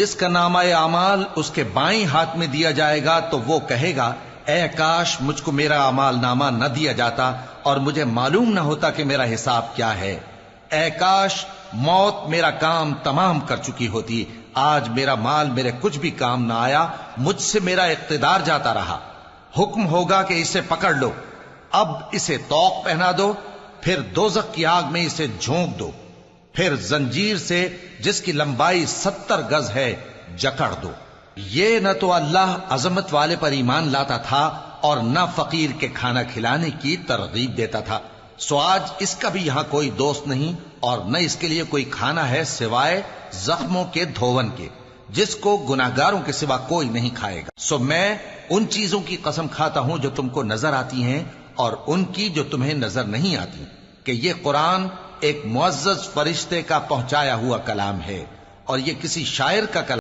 جس کا نامہ اعمال اس کے بائیں ہاتھ میں دیا جائے گا تو وہ کہے گا اے کاش مجھ کو میرا اعمال نامہ نہ دیا جاتا اور مجھے معلوم نہ ہوتا کہ میرا حساب کیا ہے۔ اے کاش موت میرا کام تمام کر چکی ہوتی، آج میرا مال میرے کچھ بھی کام نہ آیا، مجھ سے میرا اقتدار جاتا رہا۔ حکم ہوگا کہ اسے پکڑ لو، اب اسے طوق پہنا دو، پھر دوزخ کی آگ میں اسے جھونک دو، پھر زنجیر سے جس کی لمبائی 70 گز ہے جکڑ دو۔ یہ نہ تو اللہ عظمت والے پر ایمان لاتا تھا اور نہ فقیر کے کھانا کھلانے کی ترغیب دیتا تھا، سو آج اس کا بھی یہاں کوئی دوست نہیں اور نہ اس کے لیے کوئی کھانا ہے سوائے زخموں کے دھون کے، جس کو گناہگاروں کے سوا کوئی نہیں کھائے گا۔ سو میں ان چیزوں کی قسم کھاتا ہوں جو تم کو نظر آتی ہیں اور ان کی جو تمہیں نظر نہیں آتی، کہ یہ قرآن ایک معزز فرشتے کا پہنچایا ہوا کلام ہے اور یہ کسی شاعر کا کلام